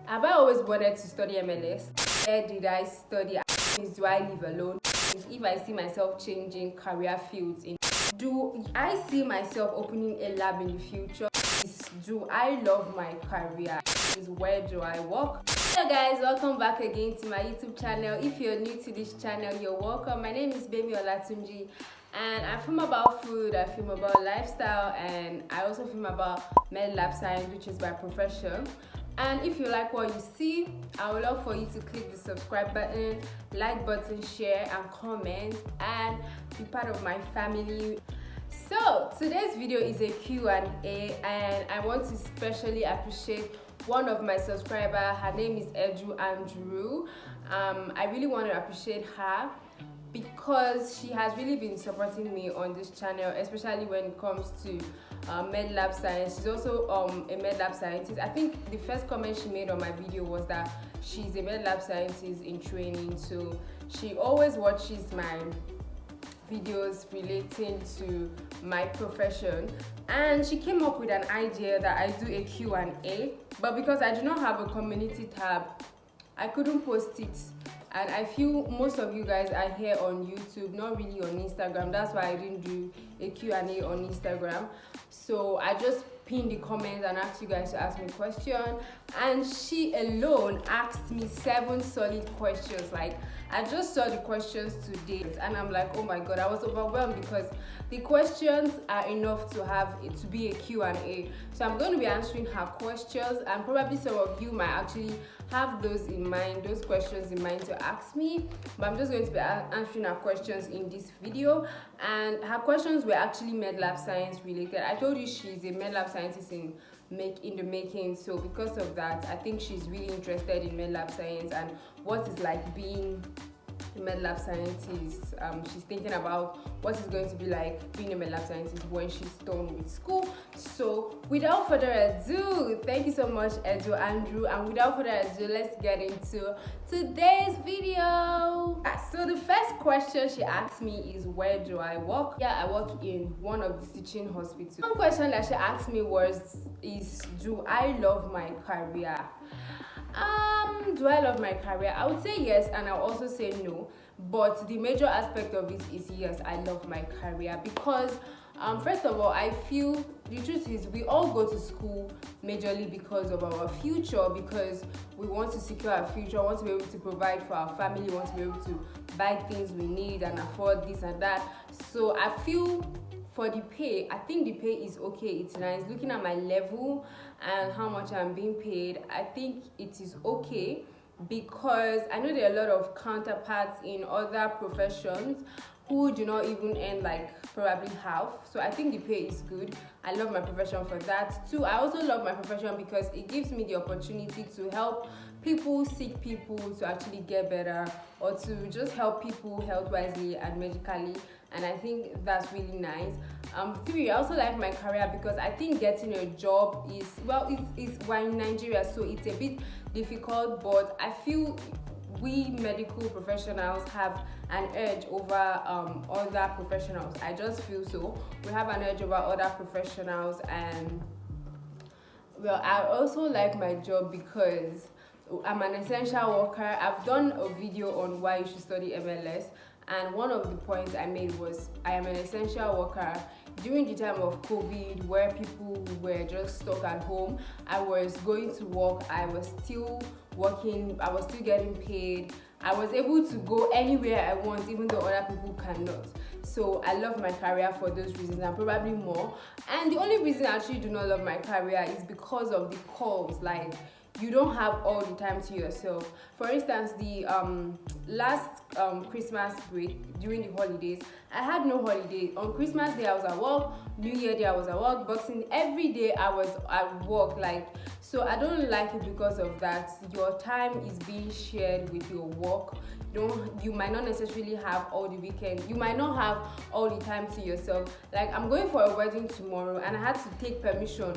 Have I always wanted to study MLS? Where did I study? Do I live alone? If I see myself changing career fields, do I see myself opening a lab in the future? Do I love my career? Where do I work? Hello guys, welcome back again to my YouTube channel. If you're new to this channel, you're welcome. My name is Gbemi Olatunji and I film about food, I film about lifestyle, and I also film about med lab science, which is my profession. And if you like what you see, I would love for you to click the subscribe button, like button, share and comment, and be part of my family. So today's video is a Q&A, and I want to specially appreciate one of my subscribers. Her name is Andrew. I really want to appreciate her because she has really been supporting me on this channel, especially when it comes to med lab science. She's also a med lab scientist. I think the first comment she made on my video was that she's a med lab scientist in training, so she always watches my videos relating to my profession, and she came up with an idea that I do a Q&A, but because I do not have a community tab, I couldn't post it. And I feel most of you guys are here on YouTube, not really on Instagram. That's why I didn't do a Q&A on Instagram. So I just pinned the comments and asked you guys to ask me questions. And she alone asked me 7 solid questions. Like, I just saw the questions today and I'm like, oh my god, I was overwhelmed because the questions are enough to have it to be a Q&A. So I'm going to be answering her questions, and probably some of you might actually have those in mind, those questions in mind to ask me, but I'm just going to be answering her questions in this video. And her questions were actually med lab science related. I told you she's a med lab scientist in the making, so because of that I think she's really interested in med lab science and what it's like being a med lab scientist. She's thinking about what it's going to be like being a med lab scientist when she's done with school. So without further ado, thank you so much Andrew, and without further ado, let's get into today's video. So the first question she asked me is, where do I work? Yeah, I work in one of the teaching hospitals. One question that she asked me is do I love my career? Do I love my career? I would say yes, and I'll also say no, but the major aspect of it is yes, I love my career because first of all, I feel the truth is we all go to school majorly because of our future, because we want to secure our future, want to be able to provide for our family, want to be able to buy things we need and afford this and that. So I feel for the pay, I think the pay is okay, it's nice. Looking at my level and how much I'm being paid, I think it is okay, because I know there are a lot of counterparts in other professions who do not even earn like probably half. So I think the pay is good. I love my profession for that too. I also love my profession because it gives me the opportunity to help people, sick people, to actually get better, or to just help people health wisely and medically, and I think that's really nice. 3, I also like my career because I think getting a job is, well, we're in Nigeria, so it's a bit difficult, but I feel we medical professionals have an edge over other professionals. I just feel so. We have an edge over other professionals. And well, I also like my job because I'm an essential worker. I've done a video on why you should study MLS, and one of the points I made was I am an essential worker. During the time of COVID, where people were just stuck at home, I was going to work, I was still working, I was still getting paid. I was able to go anywhere I want, even though other people cannot. So I love my career for those reasons, and probably more. And the only reason I actually do not love my career is because of the calls. Like, you don't have all the time to yourself. For instance, the last Christmas break during the holidays, I had no holiday. On Christmas Day I was at work, New Year Day I was at work, Boxing, every day I was at work. Like, so I don't like it because of that. Your time is being shared with your work. You might not necessarily have all the weekend, you might not have all the time to yourself. Like, I'm going for a wedding tomorrow and I had to take permission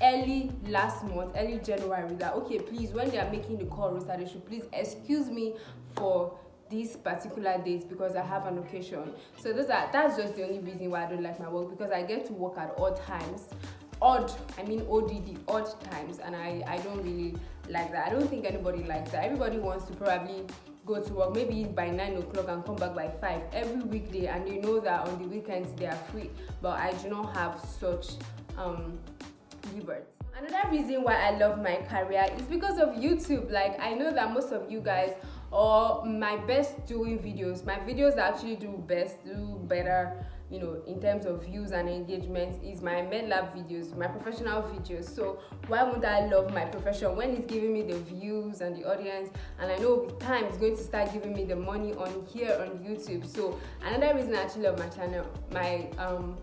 early last month, early January, that okay, please, when they are making the call roster, they should please excuse me for this particular date because I have an occasion. So that's just the only reason why I don't like my work, because I get to work at odd times. Odd times, and I don't really like that. I don't think anybody likes that. Everybody wants to probably go to work maybe by 9 o'clock and come back by 5 every weekday, and they know that on the weekends they are free. But I do not have such liberty. Another reason why I love my career is because of YouTube. Like, I know that most of you guys, or my best doing videos, my videos that actually do better, you know, in terms of views and engagement, is my medlab videos, my professional videos. So why would I love my profession when it's giving me the views and the audience, and I know with time it's going to start giving me the money on here on YouTube. So another reason I actually love my channel, my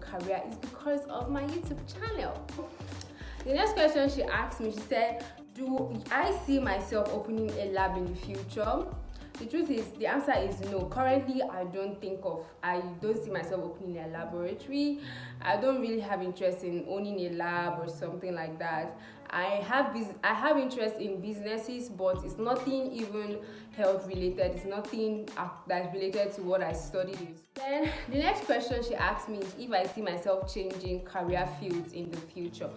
career, is because of my YouTube channel. The next question she asked me, she said, do I see myself opening a lab in the future? The truth is, the answer is no. Currently, I don't see myself opening a laboratory. I don't really have interest in owning a lab or something like that. I have interest in businesses, but it's nothing even health related. It's nothing that's related to what I studied. Then the next question she asked me is if I see myself changing career fields in the future.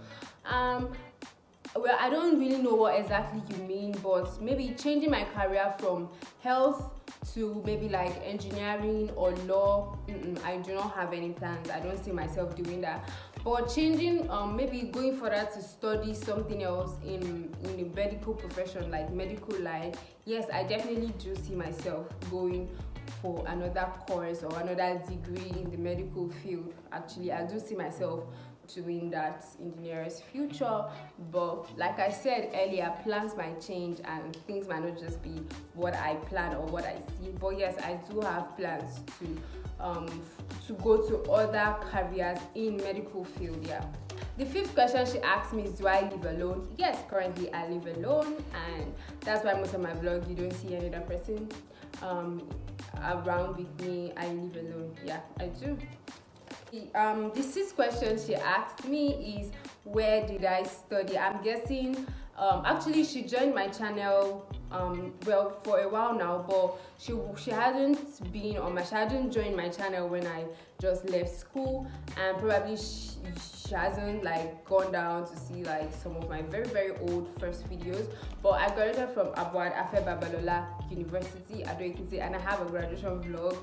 Well, I don't really know what exactly you mean, but maybe changing my career from health to maybe like engineering or law. I do not have any plans. I don't see myself doing that. But changing, maybe going further to study something else in the medical profession, like medical line. Yes, I definitely do see myself going for another course or another degree in the medical field. Actually, I do see myself doing that in the nearest future, but like I said earlier, plans might change and things might not just be what I plan or what I see. But yes, I do have plans to go to other careers in medical field. Yeah. The fifth question she asked me is, do I live alone? Yes, currently I live alone, and that's why most of my vlog you don't see any other person around with me. I live alone. Yeah, I do. The sixth question she asked me is, where did I study? I'm guessing actually she joined my channel well for a while now, but she hadn't joined my channel when I just left school, and probably she hasn't like gone down to see like some of my very old first videos. But I graduated from Afe Babalola University, Ado-Ekiti, and I have a graduation vlog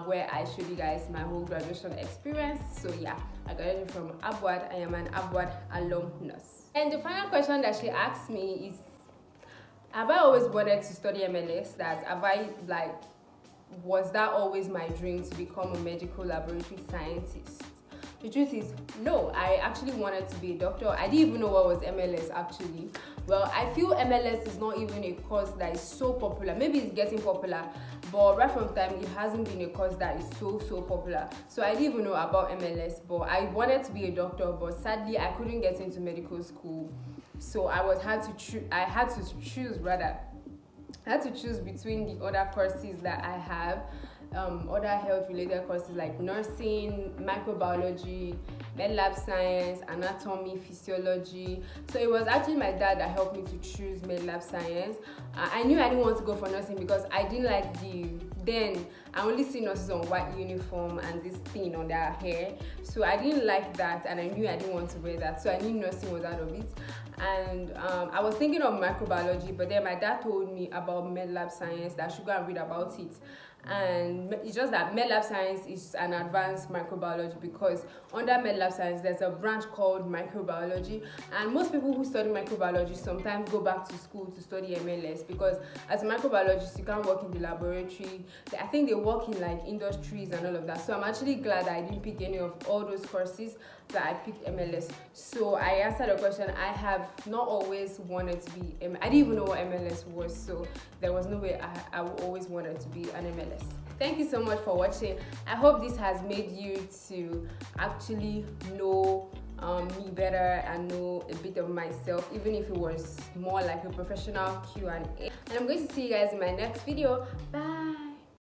where I showed you guys my whole graduation experience. So yeah, I graduated from Abuad. I am an Abuad alumnus. And the final question that she asked me is, have I always wanted to study MLS? Was that always my dream to become a medical laboratory scientist? The truth is, no, I actually wanted to be a doctor. I didn't even know what was MLS actually. Well, I feel MLS is not even a course that is so popular. Maybe it's getting popular, but right from time, it hasn't been a course that is so popular. So I didn't even know about MLS, but I wanted to be a doctor, but sadly, I couldn't get into medical school. So I had to choose between the other courses that I have, other health related courses like nursing, microbiology, med lab science, anatomy, physiology. So it was actually my dad that helped me to choose med lab science. I knew I didn't want to go for nursing because I didn't like then I only see nurses on white uniform and this thing on their hair. So I didn't like that, and I knew I didn't want to wear that. So I knew nursing was out of it. And I was thinking of microbiology, but then my dad told me about med lab science, that I should go and read about it. And it's just that med lab science is an advanced microbiology, because under med lab science there's a branch called microbiology, and most people who study microbiology sometimes go back to school to study MLS, because as a microbiologist you can't work in the laboratory. I think they work in like industries and all of that. So I'm actually glad that I didn't pick any of all those courses, that I picked MLS. So I answered the question. I have not always wanted to be I didn't even know what MLS was, so there was no way I always wanted to be an MLS. Thank you so much for watching. I hope this has made you to actually know me better and know a bit of myself, even if it was more like a professional Q&A. And I'm going to see you guys in my next video. Bye.